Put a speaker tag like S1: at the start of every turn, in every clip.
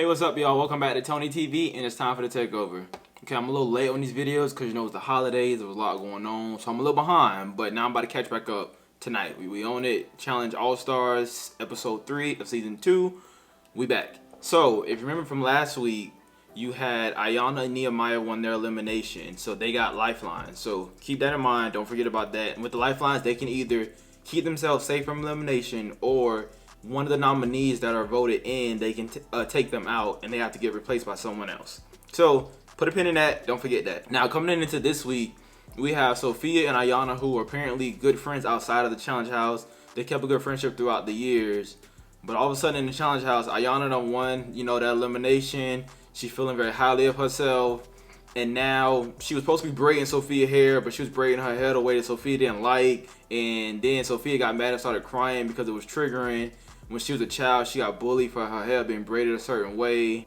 S1: What's up, y'all? Welcome back to Tony TV, and it's time for the takeover. Okay, I'm a little late on these videos because, you know, it's the holidays. There was a lot going on, so I'm a little behind, but now I'm about to catch back up tonight. We own it. Challenge All-Stars, episode 3 of season 2. We back. So, if you remember from last week, you had Ayanna and Nehemiah won their elimination, so they got lifelines. So, keep that in mind. Don't forget about that. And with the lifelines, they can either keep themselves safe from elimination, or one of the nominees that are voted in, they can take them out and they have to get replaced by someone else. So put a pin in that. Don't forget that. Now, coming into this week, we have Sophia and Ayanna, who are apparently good friends outside of the challenge house. They kept a good friendship throughout the years, but all of a sudden in the challenge house, Ayanna done won, you know, that elimination. She's feeling very highly of herself, and now she was supposed to be braiding Sophia's hair, but she was braiding her hair the way that Sophia didn't like, and then Sophia got mad and started crying because it was triggering. When she was a child, she got bullied for her hair being braided a certain way.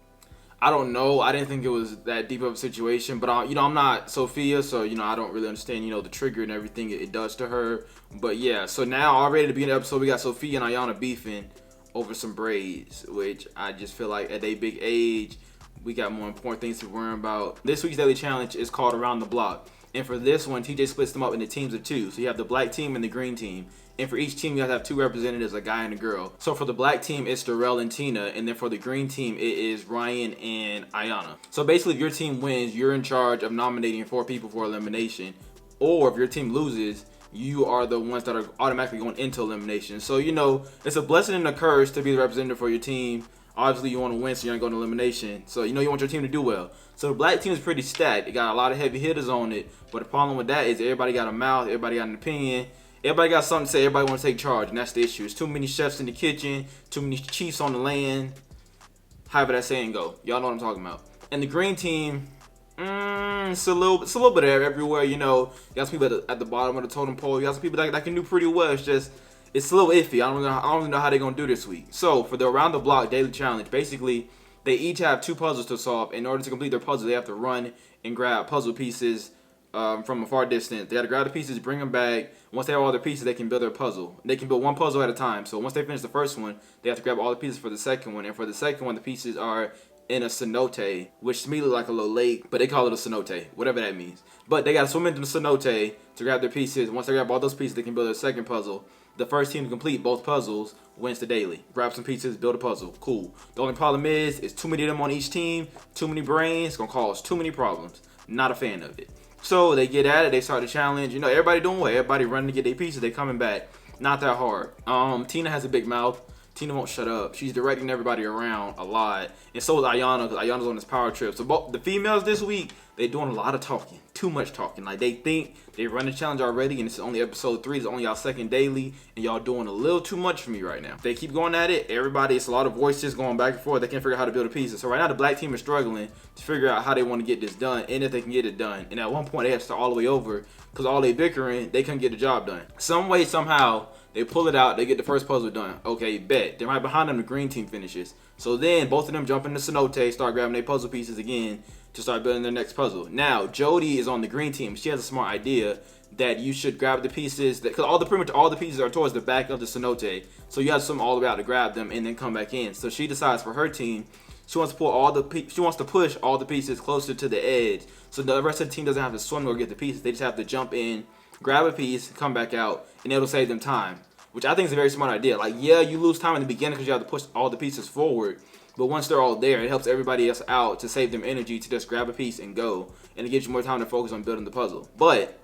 S1: I don't know. I didn't think it was that deep of a situation, but you know, I'm not Sophia, so you know, I don't really understand, you know, the trigger and everything it does to her. But yeah, so now already at the beginning of the episode, we got Sophia and Ayanna beefing over some braids, which I just feel like at their big age, we got more important things to worry about. This week's daily challenge is called Around the Block. And for this one, TJ splits them up into teams of 2. So you have the black team and the green team. And for each team, you have to have 2 representatives, a guy and a girl. So for the black team, it's Darrell and Tina. And then for the green team, it is Ryan and Ayanna. So basically, if your team wins, you're in charge of nominating 4 people for elimination. Or if your team loses, you are the ones that are automatically going into elimination. So, you know, it's a blessing and a curse to be the representative for your team. Obviously, you want to win, so you're not going to elimination. So, you know, you want your team to do well. So, the black team is pretty stacked. It got a lot of heavy hitters on it. But the problem with that is everybody got a mouth. Everybody got an opinion. Everybody got something to say. Everybody wants to take charge. And that's the issue. It's too many chefs in the kitchen. Too many chiefs on the land. However that saying go. Y'all know what I'm talking about. And the green team, it's a little bit of everywhere. You know, you got some people at the bottom of the totem pole. You got some people that can do pretty well. It's a little iffy. I don't even know how they're going to do this week. So, for the Around the Block daily challenge, basically, they each have 2 puzzles to solve. In order to complete their puzzle, they have to run and grab puzzle pieces from a far distance. They have to grab the pieces, bring them back. Once they have all their pieces, they can build their puzzle. They can build one puzzle at a time. So, once they finish the first one, they have to grab all the pieces for the second one. And for the second one, the pieces are in a cenote, which to me look like a little lake, but they call it a cenote, whatever that means. But they got to swim into the cenote to grab their pieces. Once they grab all those pieces, they can build their second puzzle. The first team to complete both puzzles wins the daily. Grab some pieces, build a puzzle. Cool. The only problem is, it's too many of them on each team, too many brains, it's going to cause too many problems. Not a fan of it. So they get at it, they start the challenge. You know, everybody doing well. Everybody running to get their pieces, they coming back. Not that hard. Tina has a big mouth. Tina won't shut up. She's directing everybody around a lot. And so is Ayanna, because Ayanna's on this power trip. So both the females this week, they're doing a lot of talking. Too much talking. Like, they think they run the challenge already, and it's only episode 3. It's only y'all second daily, and y'all doing a little too much for me right now. They keep going at it. Everybody, it's a lot of voices going back and forth. They can't figure out how to build a piece. So right now, the black team is struggling to figure out how they want to get this done, and if they can get it done. And at one point, they have to start all the way over, because all they bickering, they couldn't get the job done. Some way, somehow, they pull it out, they get the first puzzle done. Okay, bet. Then right behind them, the green team finishes. So then, both of them jump in the cenote, start grabbing their puzzle pieces again to start building their next puzzle. Now, Jody is on the green team. She has a smart idea that you should grab the pieces, because pretty much all the pieces are towards the back of the cenote. So you have to swim all the way out to grab them and then come back in. So she decides for her team, she wants to push all the pieces closer to the edge. So the rest of the team doesn't have to swim or get the pieces. They just have to jump in, grab a piece, come back out, and it'll save them time, which I think is a very smart idea. Like, yeah, you lose time in the beginning because you have to push all the pieces forward, but once they're all there, it helps everybody else out to save them energy to just grab a piece and go, and it gives you more time to focus on building the puzzle. But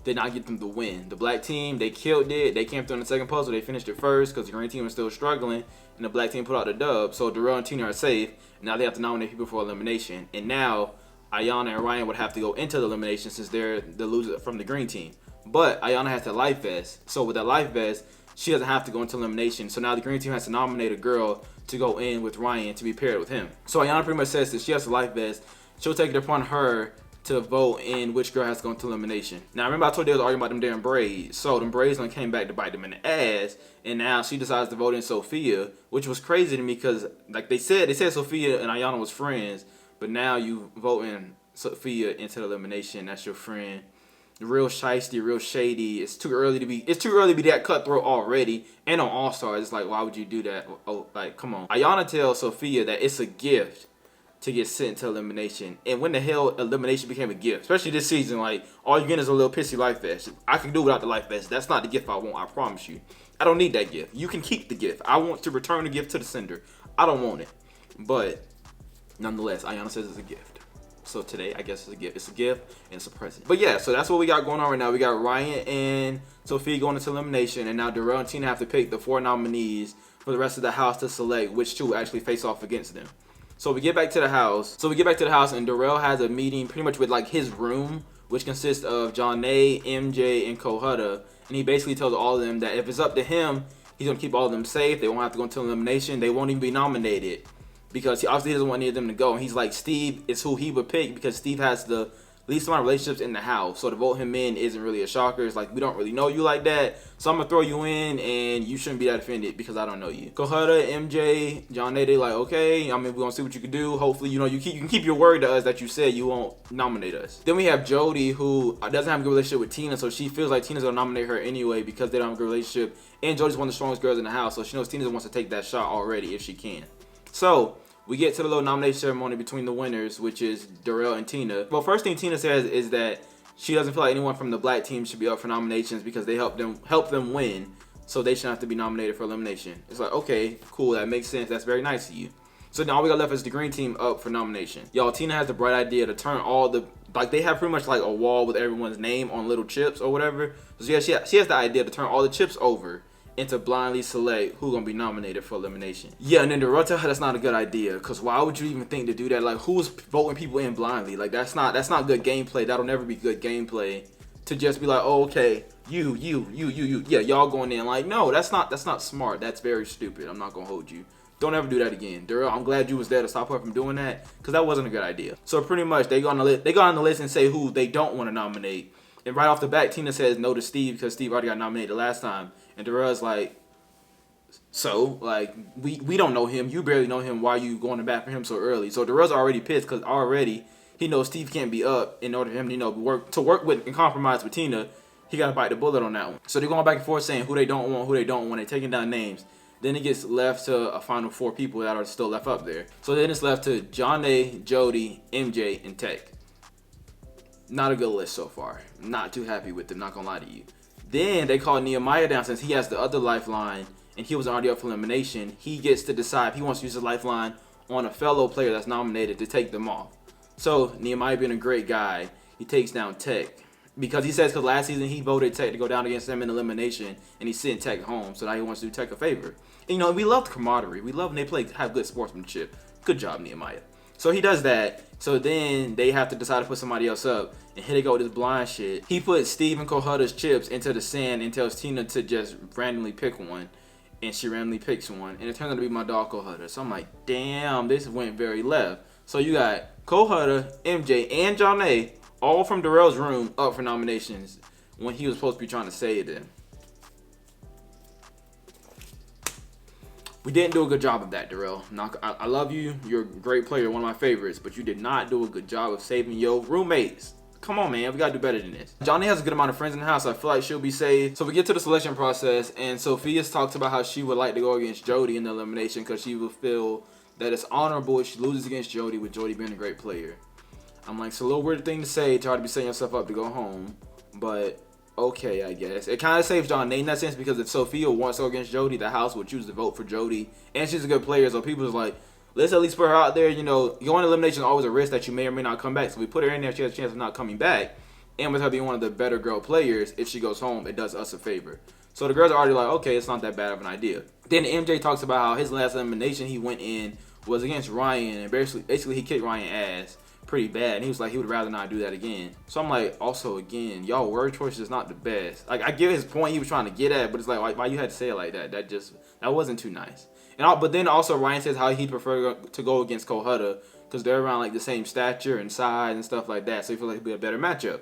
S1: did not get them to win. The black team, they killed it. They came through on the second puzzle. They finished it first because the green team was still struggling, and the black team put out the dub. So Darrell and Tina are safe. Now they have to nominate people for elimination, and now Ayanna and Ryan would have to go into the elimination since they're the loser from the green team. But Ayanna has the life vest, so with that life vest, she doesn't have to go into elimination. So now the green team has to nominate a girl to go in with Ryan to be paired with him. So Ayanna pretty much says that she has the life vest. She'll take it upon her to vote in which girl has to go into elimination. Now, remember I told you they was arguing about them damn braids. So them braids done came back to bite them in the ass. And now she decides to vote in Sophia, which was crazy to me because, like they said Sophia and Ayanna was friends. But now you vote in Sophia into the elimination. That's your friend. real shiesty, real shady. It's too early to be that cutthroat already. And on All Stars, it's like, why would you do that? Oh, like, come on. Ayanna tells Sophia that it's a gift to get sent to elimination. And when the hell elimination became a gift? Especially this season, like, all you're getting is a little pissy life vest. I can do without the life vest. That's not the gift I want, I promise you. I don't need that gift. You can keep the gift. I want to return the gift to the sender. I don't want it. But nonetheless, Ayanna says it's a gift. So today, I guess it's a gift. It's a gift and it's a present. But yeah, so that's what we got going on right now. We got Ryan and Sophia going into elimination, and now Darrell and Tina have to pick the 4 nominees for the rest of the house to select which 2 will actually face off against them. So we get back to the house. And Darrell has a meeting pretty much with like his room, which consists of Johnny, MJ, and Kohutta. And he basically tells all of them that if it's up to him, he's gonna keep all of them safe. They won't have to go into elimination. They won't even be nominated, because he obviously doesn't want any of them to go. And he's like, Steve is who he would pick because Steve has the least amount of relationships in the house. So to vote him in isn't really a shocker. It's like, we don't really know you like that, so I'm going to throw you in, and you shouldn't be that offended because I don't know you. Kohutta, MJ, Johnny, they like, okay, I mean, we're going to see what you can do. Hopefully, you can keep your word to us that you said you won't nominate us. Then we have Jody, who doesn't have a good relationship with Tina, so she feels like Tina's going to nominate her anyway because they don't have a good relationship. And Jody's one of the strongest girls in the house, so she knows Tina wants to take that shot already if she can. So we get to the little nomination ceremony between the winners, which is Darrell and Tina. Well, first thing Tina says is that she doesn't feel like anyone from the black team should be up for nominations because they help them win, so they shouldn't have to be nominated for elimination. It's like, okay, cool, that makes sense. That's very nice of you. So now all we got left is the green team up for nomination. Y'all, Tina has the bright idea to turn all the, like, they have pretty much like a wall with everyone's name on little chips or whatever. So yeah, she has the idea to turn all the chips over and to blindly select who's gonna be nominated for elimination. Yeah, and then Darrell tell her that's not a good idea, because why would you even think to do that? Like, who's voting people in blindly? Like, that's not good gameplay. That'll never be good gameplay to just be like, oh, okay, you, yeah, y'all going in. Like, no, that's not smart. That's very stupid. I'm not gonna hold you. Don't ever do that again. Darrell, I'm glad you was there to stop her from doing that, because that wasn't a good idea. So pretty much they go on the list and say who they don't want to nominate. And right off the bat, Tina says no to Steve because Steve already got nominated last time. And Darrell's like, so, like, we don't know him. You barely know him. Why are you going to bat for him so early? So Darrell's already pissed because already he knows Steve can't be up in order for him to, work with and compromise with Tina. He got to bite the bullet on that one. So they're going back and forth saying who they don't want. They're taking down names. Then it gets left to a final 4 people that are still left up there. So then it's left to Johnny, Jody, MJ, and Tech. Not a good list so far. Not too happy with them, not gonna lie to you. Then they call Nehemiah down since he has the other lifeline and he was already up for elimination. He gets to decide if he wants to use his lifeline on a fellow player that's nominated to take them off. So Nehemiah, being a great guy, he takes down Tech. Because he says, because last season he voted Tech to go down against them in elimination and he sent Tech home. So now he wants to do Tech a favor. And, we love the camaraderie. We love when they have good sportsmanship. Good job, Nehemiah. So he does that. So then they have to decide to put somebody else up. And here they go with this blind shit. He puts Steve and Kohutta's chips into the sand and tells Tina to just randomly pick one. And she randomly picks one. And it turns out to be my dog Kohutta. So I'm like, damn, this went very left. So you got Kohutta, MJ, and Johnny all from Darrell's room up for nominations when he was supposed to be trying to save them. We didn't do a good job of that, Darrell. I love you. You're a great player, one of my favorites, but you did not do a good job of saving your roommates. Come on, man. We got to do better than this. Johnny has a good amount of friends in the house. So I feel like she'll be saved. So we get to the selection process, and Sophia's talked about how she would like to go against Jody in the elimination because she would feel that it's honorable if she loses against Jody, with Jody being a great player. I'm like, it's a little weird thing to say, try to be setting yourself up to go home, but okay, I guess. It kind of saves John in that sense, because if Sophia wants to go against Jody, the house would choose to vote for Jody, and she's a good player, so people's like, let's at least put her out there. Going to elimination is always a risk that you may or may not come back, so we put her in there, she has a chance of not coming back, and with her being one of the better girl players, if she goes home, it does us a favor. So the girls are already like, okay, it's not that bad of an idea. Then MJ talks about how his last elimination he went in was against Ryan, and basically he kicked Ryan's ass pretty bad, and he was like he would rather not do that again. So I'm like, also again, y'all word choice is not the best. Like, I get his point he was trying to get at, but it's like, why you had to say it like that? That wasn't too nice. But then also Ryan says how he'd prefer to go against Kohutta because they're around like the same stature and size and stuff like that, so he feels like it'd be a better matchup.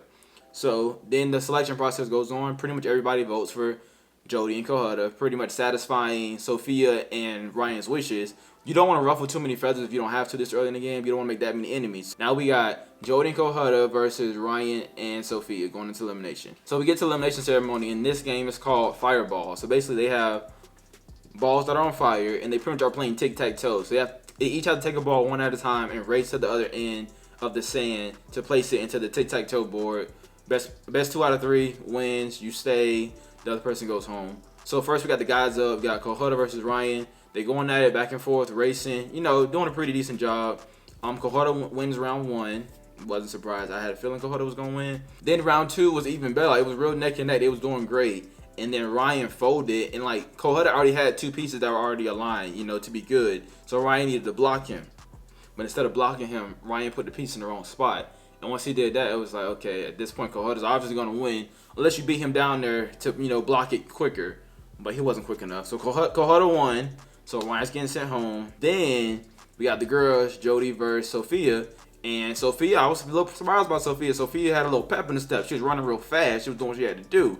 S1: So then the selection process goes on. Pretty much everybody votes for Jody and Kohutta, pretty much satisfying Sophia and Ryan's wishes. You don't want to ruffle too many feathers if you don't have to this early in the game. You don't want to make that many enemies. Now we got Jody and Kohutta versus Ryan and Sophia going into elimination. So we get to Elimination Ceremony, and this game is called Fireball. So basically they have balls that are on fire, and they pretty much are playing tic-tac-toe. So they each have to take a ball one at a time and race to the other end of the sand to place it into the tic-tac-toe board. Best 2 out of 3 wins. You stay. The other person goes home. So first we got the guys up. We got Kohutta versus Ryan. They going at it back and forth, racing. You know, doing a pretty decent job. Kohutta wins round 1. Wasn't surprised. I had a feeling Kohutta was gonna win. Then round 2 was even better. Like, it was real neck and neck. They was doing great. And then Ryan folded, and like Kohutta already had 2 pieces that were already aligned, you know, to be good. So Ryan needed to block him. But instead of blocking him, Ryan put the piece in the wrong spot. And once he did that, it was like, okay, at this point, Kohutta's obviously going to win. Unless you beat him down there to, you know, block it quicker. But he wasn't quick enough. So Kohutta won. So Ryan's getting sent home. Then we got the girls, Jody versus Sophia. And Sophia, I was a little surprised about Sophia. Sophia had a little pep in the step. She was running real fast. She was doing what she had to do.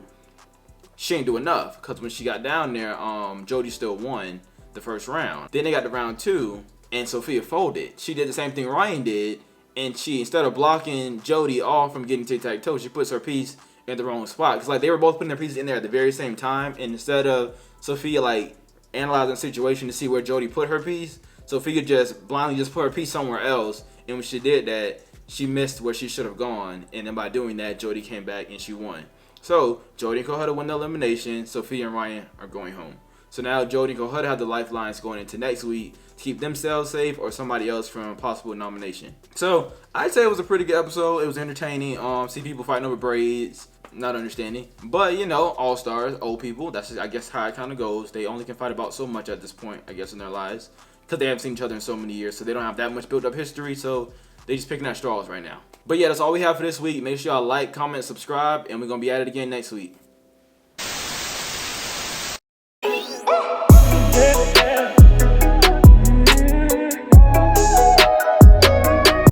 S1: She ain't do enough. Because when she got down there, Jody still won the first round. Then they got to round 2. And Sophia folded. She did the same thing Ryan did. And she, instead of blocking Jody off from getting tic-tac-toe, she puts her piece in the wrong spot. Because like, they were both putting their pieces in there at the very same time. And instead of Sophia like analyzing the situation to see where Jody put her piece, Sophia just blindly just put her piece somewhere else. And when she did that, she missed where she should have gone. And then by doing that, Jody came back and she won. So Jody and Kohutta win the elimination. Sophia and Ryan are going home. So now Jody and Kohutta have the lifelines going into next week to keep themselves safe or somebody else from possible nomination. So I'd say it was a pretty good episode. It was entertaining. See people fighting over braids, not understanding. But you know, all stars, old people. That's just, I guess, how it kind of goes. They only can fight about so much at this point, I guess, in their lives, because they haven't seen each other in so many years. So they don't have that much built up history. So they just picking at straws right now. But yeah, that's all we have for this week. Make sure y'all like, comment, subscribe, and we're gonna be at it again next week.